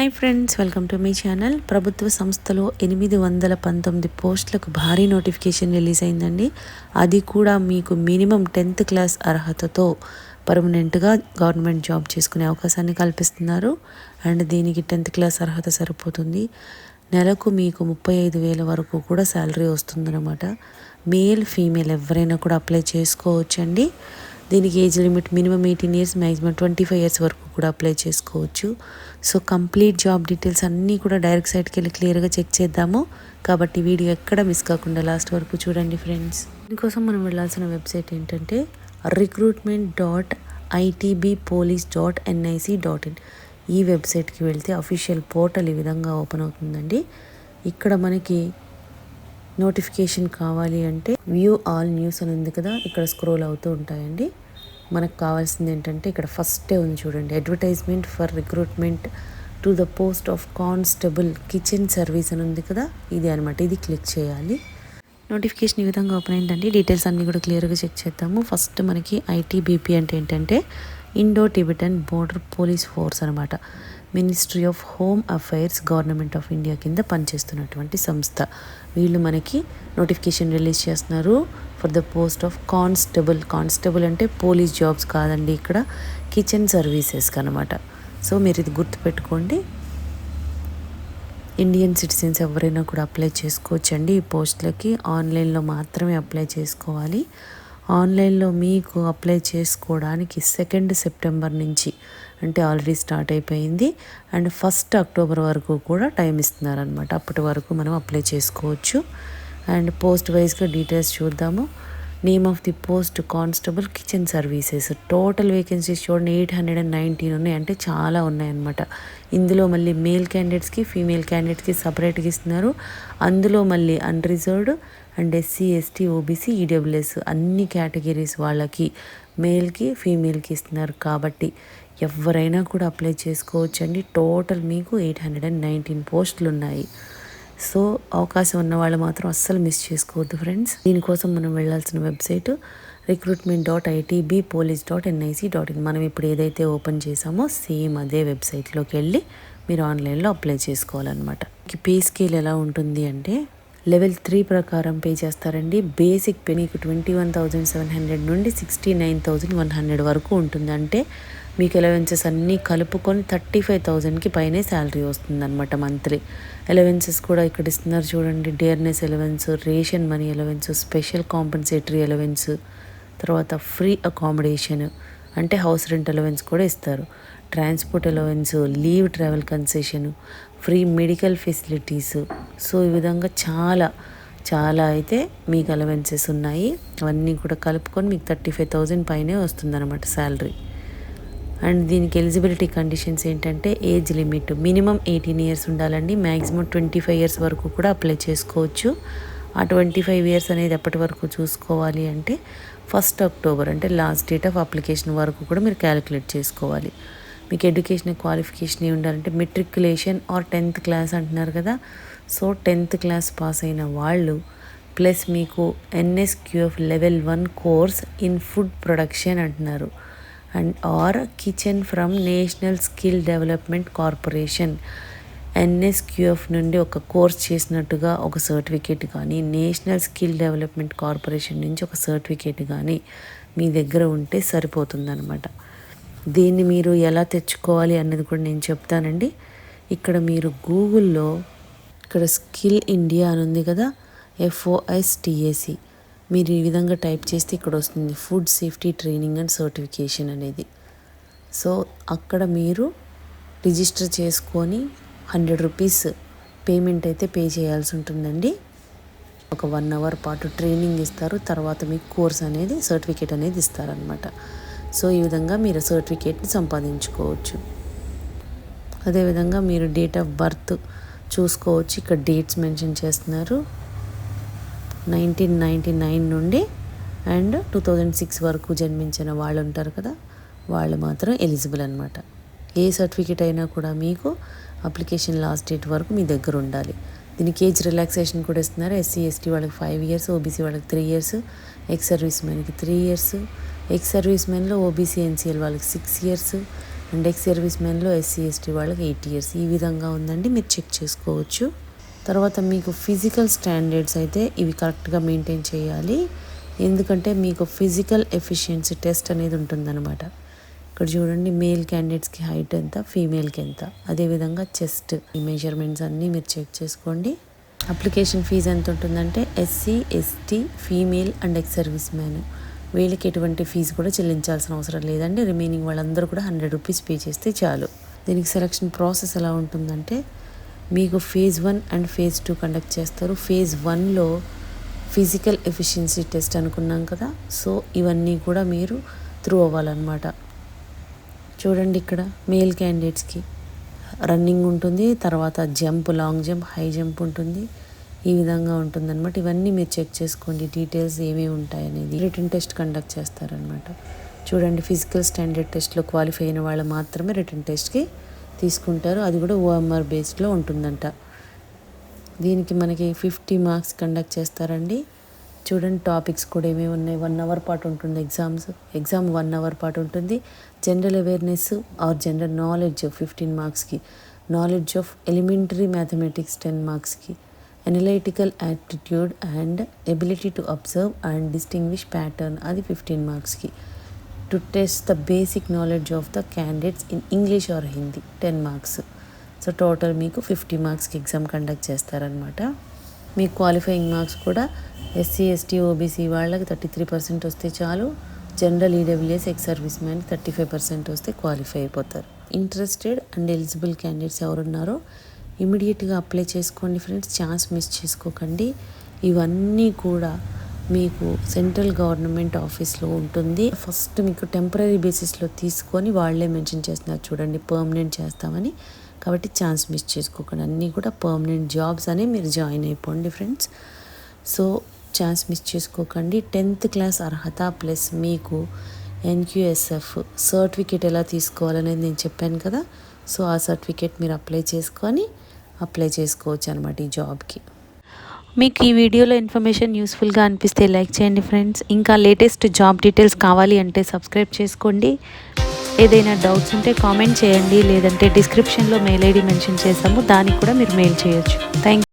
Hi friends, welcome to my channel. ప్రభుత్వ సంస్థలో 819 పోస్టులకు భారీ నోటిఫికేషన్ రిలీజ్ అయిందండి. అది కూడా మీకు మినిమం 10th క్లాస్ అర్హతతో పర్మనెంట్గా గవర్నమెంట్ జాబ్ చేసుకునే అవకాశాన్ని కల్పిస్తున్నారు. అండ్ దీనికి 10th క్లాస్ అర్హత సరిపోతుంది. నెలకు మీకు 35,000 వరకు కూడా శాలరీ వస్తుందన్నమాట. మేల్ ఫీమేల్ ఎవరైనా కూడా అప్లై చేసుకోవచ్చండి. దీనికి age limit minimum 18 years, maximum 25 years వరకు కూడా అప్లై చేసుకోవచ్చు. సో కంప్లీట్ జాబ్ డీటెయిల్స్ అన్నీ కూడా డైరెక్ట్ సైట్కి వెళ్ళి క్లియర్గా చెక్ చేద్దాము. కాబట్టి వీడియో ఎక్కడ మిస్ కాకుండా లాస్ట్ వరకు చూడండి ఫ్రెండ్స్. దీనికోసం మనం వెళ్ళాల్సిన వెబ్సైట్ ఏంటంటే recruitment.itbpolice.nic.in. ఈ వెబ్సైట్కి వెళ్తే అఫీషియల్ పోర్టల్ ఈ విధంగా ఓపెన్ అవుతుందండి. ఇక్కడ మనకి నోటిఫికేషన్ కావాలి అంటే వ్యూ ఆల్ న్యూస్ అని ఉంది కదా, ఇక్కడ స్క్రోల్ అవుతూ ఉంటాయండి. మనకు కావాల్సింది ఏంటంటే ఇక్కడ ఫస్టే ఉంది చూడండి, advertisement for recruitment to the post of constable kitchen service అని ఉంది కదా, ఇది అనమాట. ఇది క్లిక్ చేయాలి. నోటిఫికేషన్ ఈ విధంగా ఓపెన్ అయిందండి. డీటెయిల్స్ అన్నీ కూడా క్లియర్గా చెక్ చేద్దాము. ఫస్ట్ మనకి ఐటీబీపీ అంటే ఏంటంటే Indo Tibetan Border Police Force అనమాట. Ministry of Home Affairs, Government of India కింద పనిచేస్తున్నటువంటి సంస్థ. వీళ్ళు మనకి నోటిఫికేషన్ రిలీజ్ చేస్తున్నారు for the post of constable. Constable అంటే పోలీస్ జాబ్స్ కాదండి, ఇక్కడ కిచెన్ సర్వీసెస్కి అనమాట. సో మీరు ఇది గుర్తుపెట్టుకోండి. ఇండియన్ సిటిజన్స్ ఎవరైనా కూడా అప్లై చేసుకోవచ్చండి ఈ పోస్టులకి. ఆన్లైన్లో మాత్రమే అప్లై చేసుకోవాలి. ఆన్లైన్లో మీకు అప్లై చేసుకోవడానికి 2nd September నుంచి, అంటే ఆల్రెడీ స్టార్ట్ అయిపోయింది, అండ్ 1st October వరకు కూడా టైం ఇస్తున్నారనమాట. అప్పటి వరకు మనం అప్లై చేసుకోవచ్చు. అండ్ పోస్ట్ వైజ్గా డీటెయిల్స్ చూద్దాము. Name of the post constable kitchen services. Total vacancies చూడండి 819 ఉన్నాయి, అంటే చాలా ఉన్నాయన్నమాట. ఇందులో మళ్ళీ మేల్ క్యాండిడేట్స్కి, ఫీమేల్ క్యాండిడేట్స్కి సపరేట్గా ఇస్తున్నారు. అందులో మళ్ళీ unreserved and SC, ST, OBC, EWS అన్ని కేటగిరీస్ వాళ్ళకి మేల్కి, ఫీమేల్కి ఇస్తున్నారు. కాబట్టి ఎవరైనా కూడా అప్లై చేసుకోవచ్చండి. టోటల్ మీకు 819 పోస్టులు ఉన్నాయి. సో అవకాశం ఉన్న వాళ్ళు మాత్రం అస్సలు మిస్ చేసుకోవద్దు ఫ్రెండ్స్. దీనికోసం మనం వెళ్ళాల్సిన వెబ్సైట్ recruitment.itbpolice.nic.in. మనం ఇప్పుడు ఏదైతే ఓపెన్ చేసామో సేమ్ అదే వెబ్సైట్లోకి వెళ్ళి మీరు ఆన్లైన్లో అప్లై చేసుకోవాలన్నమాట. పే స్కేల్ ఎలా ఉంటుంది అంటే లెవెల్ 3 ప్రకారం పే చేస్తారండి. బేసిక్ పే మీకు 21,700 నుండి 69,100 వరకు ఉంటుంది. అంటే మీకు అలవెన్సెస్ అన్నీ కలుపుకొని 35,000కి పైనే శాలరీ వస్తుంది అనమాట మంత్లీ. అలవెన్సెస్ కూడా ఇక్కడ ఇస్తున్నారు చూడండి. Dearness allowance, ration money allowance, special compensatory allowance, తర్వాత ఫ్రీ అకామిడేషన్ అంటే హౌస్ రెంట్ అలవెన్స్ కూడా ఇస్తారు, transport allowance, leave travel concession, free medical facilities. So ఈ విధంగా చాలా అయితే మీకు అలవెన్సెస్ ఉన్నాయి. అవన్నీ కూడా కలుపుకొని మీకు 35,000 పైనే వస్తుందన్నమాట శాలరీ. అండ్ దీనికి ఎలిజిబిలిటీ కండిషన్స్ ఏంటంటే ఏజ్ లిమిట్ మినిమం 18 years ఉండాలండి. మ్యాక్సిమం 25 years వరకు కూడా అప్లై చేసుకోవచ్చు. ఆ 25 years అనేది ఎప్పటి వరకు చూసుకోవాలి అంటే 1st October, అంటే లాస్ట్ డేట్ ఆఫ్ అప్లికేషన్ వరకు కూడా మీరు క్యాలిక్యులేట్ చేసుకోవాలి. మీకు ఎడ్యుకేషన్ క్వాలిఫికేషన్ ఏ ఉండాలంటే మెట్రికులేషన్ ఆర్ 10th class అంటున్నారు కదా. సో 10th class పాస్ అయిన వాళ్ళు ప్లస్ మీకు NSQF Level 1 course in food production అంటున్నారు, and or kitchen from National Skill Development Corporation. NSQF నుండి ఒక కోర్స్ చేసినట్టుగా ఒక సర్టిఫికేట్ కానీ, నేషనల్ స్కిల్ డెవలప్మెంట్ కార్పొరేషన్ నుంచి ఒక సర్టిఫికేట్ కానీ మీ దగ్గర ఉంటే సరిపోతుందన్నమాట. దీన్ని మీరు ఎలా తెచ్చుకోవాలి అన్నది కూడా నేను చెప్తానండి. ఇక్కడ మీరు గూగుల్లో ఇక్కడ స్కిల్ ఇండియా అని ఉంది కదా, FOSTAC, మీరు ఈ విధంగా టైప్ చేస్తే ఇక్కడ వస్తుంది food safety training and certification అనేది. సో అక్కడ మీరు రిజిస్టర్ చేసుకొని 100 rupees పేమెంట్ అయితే పే చేయాల్సి ఉంటుందండి. ఒక 1 hour పాటు ట్రైనింగ్ ఇస్తారు. తర్వాత మీకు కోర్స్ అనేది, సర్టిఫికేట్ అనేది ఇస్తారనమాట. సో ఈ విధంగా మీరు సర్టిఫికేట్ని సంపాదించుకోవచ్చు. అదేవిధంగా మీరు డేట్ ఆఫ్ బర్త్ చూసుకోవచ్చు. ఇక్కడ డేట్స్ మెన్షన్ చేస్తున్నారు. 1999 నుండి అండ్ 2006 వరకు జన్మించిన వాళ్ళు ఉంటారు కదా, వాళ్ళు మాత్రం ఎలిజిబుల్ అనమాట. ఏ సర్టిఫికేట్ అయినా కూడా మీకు అప్లికేషన్ లాస్ట్ డేట్ వరకు మీ దగ్గర ఉండాలి. దీనికి ఏజ్ రిలాక్సేషన్ కూడా ఇస్తున్నారు. ఎస్సీ, ఎస్టీ వాళ్ళకి 5 years, ఓబీసీ వాళ్ళకి 3 years, ఎక్స్ సర్వీస్ మెన్కి 3 years, ఎక్స్ సర్వీస్ మెన్లో ఓబీసీ, NCL వాళ్ళకి 6 years, అండ్ ఎక్స్ సర్వీస్ మెన్లో SC ST వాళ్ళకి 8 years. ఈ విధంగా ఉందండి, మీరు చెక్ చేసుకోవచ్చు. తర్వాత మీకు ఫిజికల్ స్టాండర్డ్స్ అయితే ఇవి కరెక్ట్గా మెయింటైన్ చేయాలి. ఎందుకంటే మీకు ఫిజికల్ ఎఫిషియన్సీ టెస్ట్ అనేది ఉంటుందన్నమాట. ఇక్కడ చూడండి, మేల్ క్యాండిడేట్స్కి హైట్ ఎంత, ఫీమేల్కి ఎంత, అదేవిధంగా చెస్ట్ ఈ మెజర్మెంట్స్ అన్నీ మీరు చెక్ చేసుకోండి. అప్లికేషన్ ఫీజు ఎంత ఉంటుందంటే SC ST female and ex service man వీళ్ళకి ఎటువంటి ఫీజు కూడా చెల్లించాల్సిన అవసరం లేదండి. రిమైనింగ్ వాళ్ళందరూ కూడా 100 rupees పే చేస్తే చాలు. దీనికి సెలక్షన్ ప్రాసెస్ ఎలా ఉంటుందంటే మీకు phase 1 అండ్ phase 2 కండక్ట్ చేస్తారు. phase 1లో ఫిజికల్ ఎఫిషియన్సీ టెస్ట్ అనుకున్నాం కదా, సో ఇవన్నీ కూడా మీరు త్రూ అవ్వాలన్నమాట. చూడండి, ఇక్కడ మేల్ క్యాండిడేట్స్కి రన్నింగ్ ఉంటుంది, తర్వాత jump, long jump, high jump ఉంటుంది. ఈ విధంగా ఉంటుందన్నమాట. ఇవన్నీ మీరు చెక్ చేసుకోండి, డీటెయిల్స్ ఏమేమి ఉంటాయనేది. రిటన్ టెస్ట్ కండక్ట్ చేస్తారనమాట. చూడండి, ఫిజికల్ స్టాండర్డ్ టెస్ట్లో క్వాలిఫై అయిన వాళ్ళు మాత్రమే రిటన్ టెస్ట్కి తీసుకుంటారు. అది కూడా OMR బేస్డ్లో ఉంటుందంట. దీనికి మనకి 50 marks కండక్ట్ చేస్తారండి. చూడండి, టాపిక్స్ కూడా ఏమేమి ఉన్నాయి. 1 hour పాటు ఉంటుంది ఎగ్జామ్ 1 hour పాటు ఉంటుంది. General awareness or general knowledge 15 marksకి, నాలెడ్జ్ ఆఫ్ ఎలిమెంటరీ మ్యాథమెటిక్స్ 10 marksకి, analytical aptitude and ability to observe and distinguish pattern అది 15 marksకి. To test the basic knowledge of the candidates in English or Hindi 10 marks. So total మీకు 50 marksకి exam conduct చేస్తారనమాట. మీకు qualifying marks కూడా SC ST OBC వాళ్ళకి 33% వస్తే చాలు. General EWS ex service man 35% వస్తే క్వాలిఫై అయిపోతారు. ఇంట్రెస్టెడ్ అండ్ ఎలిజిబుల్ క్యాండిడేట్స్ ఎవరున్నారో ఇమీడియట్గా అప్లై చేసుకోండి ఫ్రెండ్స్, ఛాన్స్ మిస్ చేసుకోకండి. ఇవన్నీ కూడా మీకు సెంట్రల్ గవర్నమెంట్ ఆఫీస్లో ఉంటుంది. ఫస్ట్ మీకు టెంపరీ బేసిస్లో తీసుకొని వాళ్ళే మెన్షన్ చేస్తున్నారు చూడండి, పర్మనెంట్ చేస్తామని. కాబట్టి ఛాన్స్ మిస్ చేసుకోకండి. అన్నీ కూడా పర్మనెంట్ జాబ్స్ అనే మీరు జాయిన్ అయిపోండి ఫ్రెండ్స్. సో ఛాన్స్ మిస్ చేసుకోకండి. 10th class అర్హత ప్లస్ మీకు NQSF సర్టిఫికేట్ ఎలా తీసుకోవాలనేది నేను చెప్పాను కదా. సో ఆ సర్టిఫికేట్ మీరు అప్లై చేసుకోవచ్చు అనమాట ఈ జాబ్కి. మీకు ఈ వీడియోలో ఇన్ఫర్మేషన్ యూస్ఫుల్గా అనిపిస్తే లైక్ చేయండి ఫ్రెండ్స్. ఇంకా లేటెస్ట్ జాబ్ డీటెయిల్స్ కావాలి అంటే సబ్స్క్రైబ్ చేసుకోండి. ఏదైనా డౌట్స్ ఉంటే కామెంట్ చేయండి, లేదంటే డిస్క్రిప్షన్లో మెయిల్ ID మెన్షన్ చేసాము, దానికి కూడా మీరు మెయిల్ చేయొచ్చు. థ్యాంక్